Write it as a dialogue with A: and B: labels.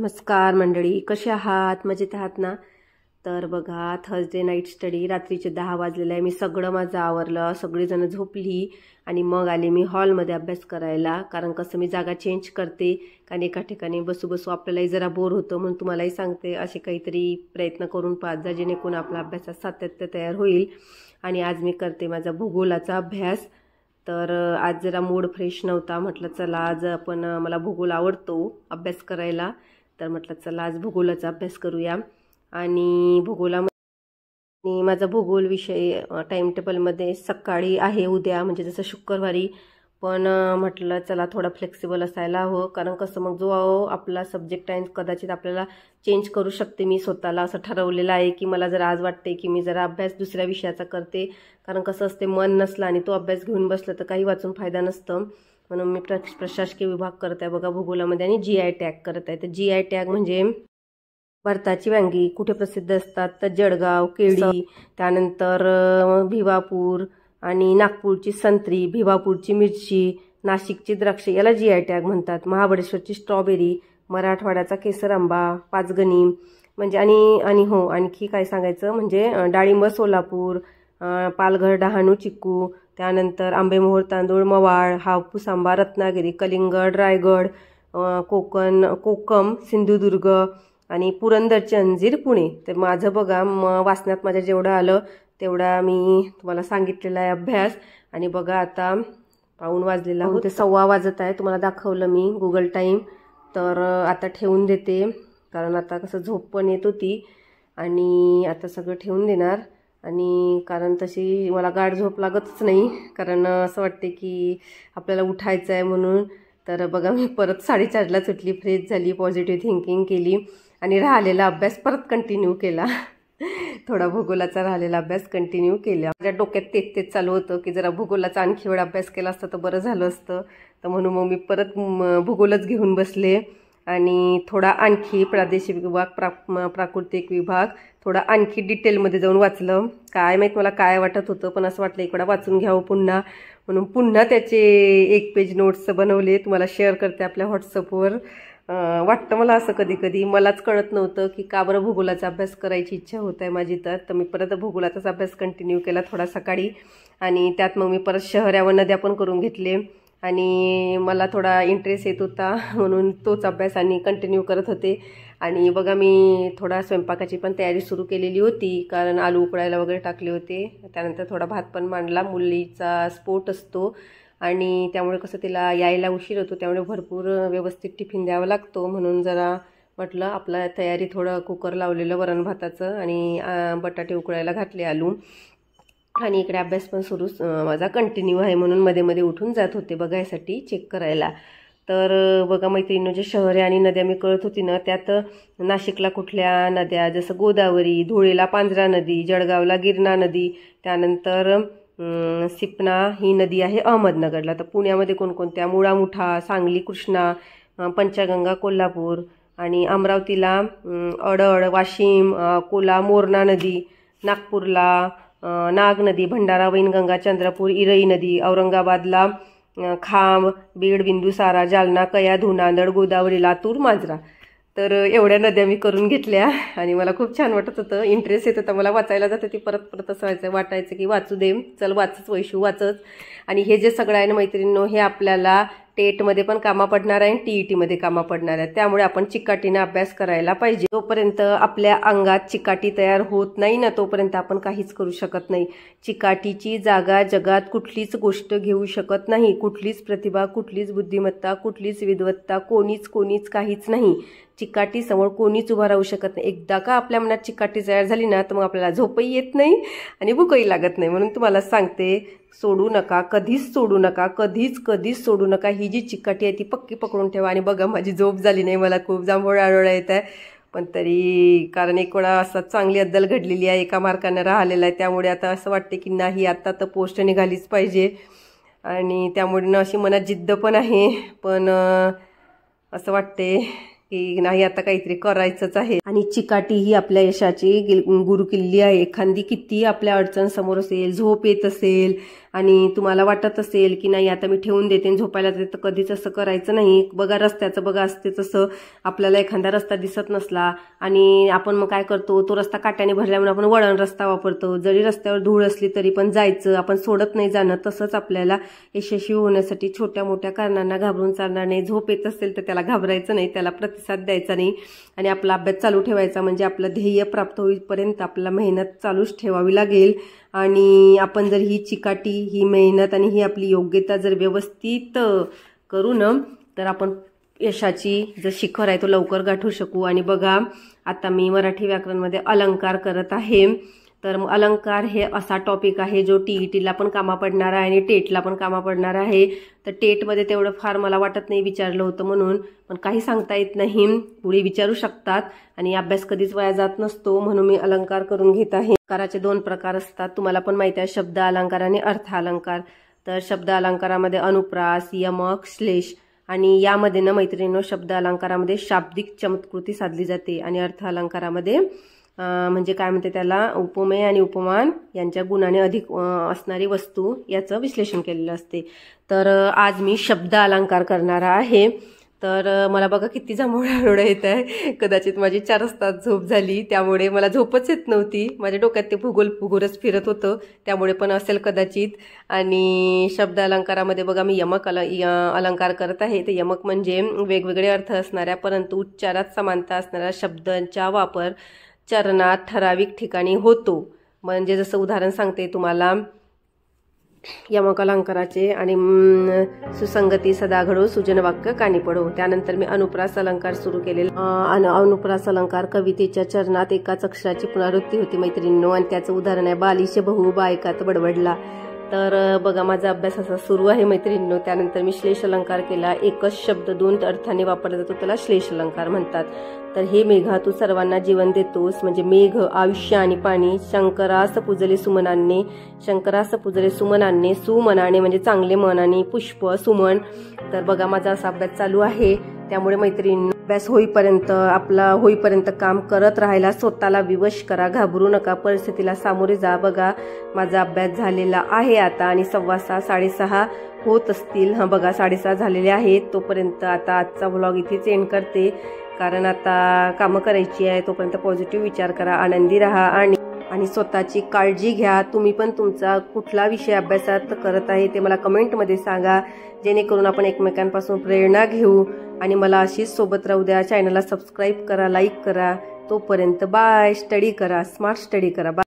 A: नमस्कार मंडळी, कसे आहात? मजेत आहात ना? तर बघा, थर्सडे नाईट स्टडी, रात्रीचे 10 वाजलेले आहे. मी सगळं माझं आवरलं, सगळीजण झोपली आणि मग आले मी हॉलमध्ये अभ्यास करायला. कारण कसं मी जागा चेंज करते, कारण एका ठिकाणी बसू बसू आपल्यालाही जरा बोर होतं. म्हणून तुम्हालाही सांगते, असे काहीतरी प्रयत्न करून पाहत जा, जेणेकरून आपला अभ्यासात सातत्य तयार होईल. आणि आज मी करते माझा भूगोलाचा अभ्यास. तर आज जरा मूड फ्रेश नव्हता. म्हटलं चला आज आपण, मला भूगोल आवडतो अभ्यास करायला, तर म्हटलं चला आज भूगोलाचा अभ्यास करूया. आणि भूगोलामध्ये माझा भूगोल विषय टाइम टेबलमध्ये सकाळी आहे उद्या, म्हणजे जसं शुक्रवारी. पण म्हटलं चला थोडा फ्लेक्सिबल असायला हवं, कारण कसं मग जो आपला सब्जेक्ट आहे कदाचित आपल्याला चेंज करू शकते. मी स्वतःला असं ठरवलेलं आहे की मला जर आज वाटते की मी जरा अभ्यास दुसऱ्या विषयाचा करते, कारण कसं असते मन नसलं आणि तो अभ्यास घेऊन बसलं तर काही वाचून फायदा नसतं. म्हणून मी प्रशासकीय विभाग करत आहे बघा भूगोलामध्ये, आणि GI टॅग करत आहे. तर GI टॅग म्हणजे भारताची वांगी कुठे प्रसिद्ध असतात, तर जळगाव, केळी, त्यानंतर भिवापूर, आणि नागपूरची संत्री, भिवापूरची मिरची, नाशिकची द्राक्ष, याला GI टॅग म्हणतात. महाबळेश्वरची स्ट्रॉबेरी, मराठवाड्याचा केसर आंबा, पाचगणी, म्हणजे आणि हो आणखी काय सांगायचं म्हणजे डाळिंब सोलापूर, पालघर डहाणू चिक्कू, त्यानंतर आंबेमोहोर तांदूळ मवाळ, हापूस आंबा रत्नागिरी, कलिंगड रायगड, कोकम सिंधुदुर्ग, आणि पुरंदरची अंजीर पुणे. तर माझं बघा वाचण्यात माझ्या जेवढं आलं तेवढा मी तुम्हाला सांगितलेला आहे अभ्यास. आणि बघा आता 5 वाजलेला होते, 6 वाजत आहे. तुम्हाला दाखवलं मी गुगल टाईम. तर आता ठेवून देते, कारण आता कसं झोप पण येत होती, आणि आता सगळं ठेवून देणार. आणि कारण तशी मला गाढ झोप लागतच नाही, कारण असं वाटते की आपल्याला उठायचं आहे म्हणून. तर बघा मी परत 4:30लाच उठली, फ्रेश झाली, पॉझिटिव्ह थिंकिंग केली, आणि राहिलेला अभ्यास परत कंटिन्यू केला. थोडा भूगोलाचा राहिलेला अभ्यास कंटिन्यू केला. माझ्या डोक्यात तेच चालू होतं की जरा भूगोलाचा आणखी वेळ अभ्यास केला असता तर बरं झालं असतं. तर म्हणून मग मी परत भूगोलच घेऊन बसले, आणि थोडा आणखी प्रादेशिक विभाग, प्राकृतिक विभाग थोडा आणखी डिटेलमध्ये जाऊन वाचलं. काय माहीत मला काय वाटत होतं, पण असं वाटलं इकडं वाचून घ्यावं पुन्हा, म्हणून पुन्हा त्याचे 1 पेज नोट्स बनवले. तुम्हाला शेअर करते आपल्या व्हॉट्सअपवर. वाटतं मला असं कधी कधी, मलाच कळत नव्हतं की का बरं भूगोलाचा अभ्यास करायची इच्छा होत आहे माझी. तर मी परत भूगोलाचाच अभ्यास कंटिन्यू केला थोडा सकाळी, आणि त्यात मग मी परत शहर व नद्या पण करून घेतले. आणि मला थोडा इंटरेस्ट येत होता म्हणून तोच अभ्यास आणि कंटिन्यू करत होते. आणि बघा मी थोडा स्वयंपाकाची पण तयारी सुरू केलेली होती, कारण आलू उकळायला वगैरे टाकले होते. त्यानंतर थोडा भात पण मांडला. मुलीचा स्पोर्ट असतो आणि त्यामुळे कसं तिला यायला उशीर होतो, त्यामुळे भरपूर व्यवस्थित टिफिन द्यावा लागतो. म्हणून जरा म्हटलं आपला तयारी, थोडं कुकर लावलेलं वरण भाताचं, आणि बटाटे उकळायला घातले, आलू. आणि इकडे अभ्यास पण सुरू माझा कंटिन्यू आहे, म्हणून मध्ये मध्ये उठून जात होते बघायसाठी, चेक करायला. तर बघा मैत्रिणी, जे शहरे आणि नद्या मी कळत होती ना, त्यात नाशिकला कुठल्या नद्या, जसं गोदावरी, धुळेला पांझरा नदी, जळगावला गिरणा नदी, त्यानंतर सिपना ही नदी आहे अहमदनगरला. तर पुण्यामध्ये कोणकोणत्या, मुळा मुठा, सांगली कृष्णा, पंचगंगा कोल्हापूर, आणि अमरावतीला अडळ, वाशिम, अकोला मोरणा नदी, नागपूरला नाग नदी, भंडारा वैनगंगा, चंद्रपूर इरई नदी, औरंगाबादला खांब, बीड बिंदुसारा, जालना कयाधू, नांदेड गोदावरी, लातूर मांजरा. तर एवढ्या नद्या मी करून घेतल्या, आणि मला खूप छान वाटत होतं, इंटरेस्ट येत होता मला. वाचायला जातं ती परत असं वाटायचं की वाचू दे, चल वाचच वैशू वाचच. आणि हे जे सगळं आहे ना मैत्रिणींनो, हे आपल्याला टेटमध्ये पण कामा पडणार आहे, TETमध्ये कामा पडणार आहे. त्यामुळे आपण चिकाटीने अभ्यास करायला पाहिजे. जोपर्यंत आपल्या अंगात चिकाटी तयार होत नाही ना, तोपर्यंत आपण काहीच करू शकत नाही. चिकाटीची जागा जगात कुठलीच गोष्ट घेऊ शकत नाही. कुठलीच प्रतिभा, कुठलीच बुद्धिमत्ता, कुठलीच विद्वत्ता, कोणीच काहीच नाही. चिकाटी समोर कोणीच उभा राहू शकत नाही. एकदा का आपल्या मनात चिकाटी तयार झाली ना, तर मग आपल्याला झोपही येत नाही आणि भूकही लागत नाही. म्हणून तुम्हाला सांगते, सोडू नका, कधीच सोडू नका, कधीच सोडू नका. ही जी चिकाटी आहे ती पक्की पकडून ठेवा. आणि बघा माझी झोप झाली नाही, मला खूप जांभोळा येत आहे, पण तरी कारण एक वेळा असं चांगली अद्दल घडलेली आहे, 1 मार्काने राहिलेला आहे. त्यामुळे आता असं वाटते की नाही, आता तर पोस्ट निघालीच पाहिजे, आणि त्यामुळे ना अशी मनात जिद्द पण आहे. पण असं वाटते की नाही आता काहीतरी करायचंच आहे. आणि चिकाटी ही आपल्या यशाची गुरुकिल्ली आहे. एखादी किती आपल्या अडचण समोर असेल, झोप येत असेल आणि तुम्हाला वाटत असेल की नाही आता मी ठेवून देते झोपायला जाते, तर कधीच असं करायचं नाही. बघा रस्त्याचं बघा असते तसं, आपल्याला एखादा रस्ता दिसत नसला आणि आपण मग काय करतो, तो रस्ता काट्याने भरल्यामुळे आपण वळण रस्ता वापरतो. जरी रस्त्यावर धूळ असली तरी पण जायचं, आपण सोडत नाही जाणं. तसंच आपल्याला यशस्वी होण्यासाठी छोट्या मोठ्या कारणांना घाबरून चालणार नाही. झोप येत असेल तर त्याला घाबरायचं नाही, त्याला प्रतिसाद द्यायचा नाही आणि आपला अभ्यास चालू ठेवायचा. म्हणजे आपलं ध्येय प्राप्त होईपर्यंत आपल्याला मेहनत चालूच ठेवावी लागेल. आणि आपण जर ही चिकाटी, ही मेहनत आणि ही आपली योग्यता जर व्यवस्थित करू ना, तर आपण यशाची जो शिखर आहे तो लवकर गाठू शकू. आणि बघा आता मी मराठी व्याकरणमध्ये अलंकार करत आहे. तर अलंकार हे असा टॉपिक आहे जो TETला पण कामा पडणार आहे आणि टेटला पण कामा पडणार आहे. तर टेटमध्ये तेवढं फार मला वाटत नाही विचारलं होतं म्हणून, पण काही सांगता येत नाही, पुढे विचारू शकतात आणि अभ्यास कधीच वाया जात नसतो, म्हणून मी अलंकार करून घेत आहे. अलंकाराचे 2 प्रकार असतात, तुम्हाला पण माहिती आहे, शब्द अलंकार आणि अर्थ अलंकार. तर शब्द अलंकारामध्ये अनुप्रास, यमक, श्लेष आणि यामध्ये ना मैत्रिणींनो शब्द अलंकारामध्ये शाब्दिक चमत्कृती साधली जाते आणि अर्थ अलंकारामध्ये म्हणजे काय म्हणते त्याला, उपमेय आणि उपमान यांच्या गुणाने अधिक असणारी वस्तू याचं विश्लेषण केलेलं असते. तर आज मी शब्द अलंकार करणार आहे. तर मला बघा किती जांभळा येत आहे. कदाचित माझी 4 तास झोप झाली, त्यामुळे मला झोपच येत नव्हती. माझ्या डोक्यात ते भूगोलच फिरत होतं, त्यामुळे पण असेल कदाचित. आणि शब्द अलंकारामध्ये बघा मी यमक अलंकार करत आहे. ते यमक म्हणजे वेगवेगळे अर्थ असणाऱ्या परंतु उच्चारात समानता असणाऱ्या शब्दांचा वापर चरणात ठराविक ठिकाणी होतो. म्हणजे जसं उदाहरण सांगते तुम्हाला यमक अलंकाराचे, आणि सुसंगती सदा घडो, सुजन वाक्य कानी पडो. त्यानंतर मी अनुप्रास अलंकार सुरू केलेला. अनुप्रास अलंकार कवितेच्या चरणात एकाच अक्षराची पुनरावृत्ती होती मैत्रिणींनो, आणि त्याचं उदाहरण आहे बालिश बहु बायकात बडबडला. तर बघा माझा अभ्यास असा सुरू आहे मैत्रिणींनो. त्यानंतर मी श्लेष अलंकार केला. एकच शब्द 2 अर्थाने वापरला जातो, त्याला श्लेष अलंकार म्हणतात. तर हे मेघा तू सर्वांना जीवन देतोस, म्हणजे मेघ आयुष्य आणि पाणी. शंकरास पूजले सुमनाने, शंकरास पूजले सुमनाने, सुमनाने म्हणजे चांगले मन, आणि पुष्प सुमन. तर बघा माझा असा अभ्यास चालू आहे. त्यामुळे मैत्रिणी अभ्यास होईपर्यंत काम करत राहायला, स्वतःला विवश करा, घाबरू नका, परिस्थितीला सामोरे जा. बघा माझा अभ्यास झालेला आहे आता, आणि 6:15 6:30 होत असतील. बघा 6:30 झालेले आहेत. तोपर्यंत आता आजचा व्लॉग इथेच एंड करते, कारण आता कामं करायची आहे. तोपर्यंत पॉझिटिव्ह विचार करा, आनंदी राहा आणि स्वतःची काळजी घ्या. तुम्ही पण तुमचा कुठला विषय अभ्यासात करत आहे ते मला कमेंटमध्ये सांगा, जेणेकरून आपण एकमेकांपासून प्रेरणा घेऊ. आणि मला अशीच सोबत राहू द्या. चॅनलला सबस्क्राईब करा, लाईक करा. तोपर्यंत बाय. स्टडी करा, स्मार्ट स्टडी करा. बाय.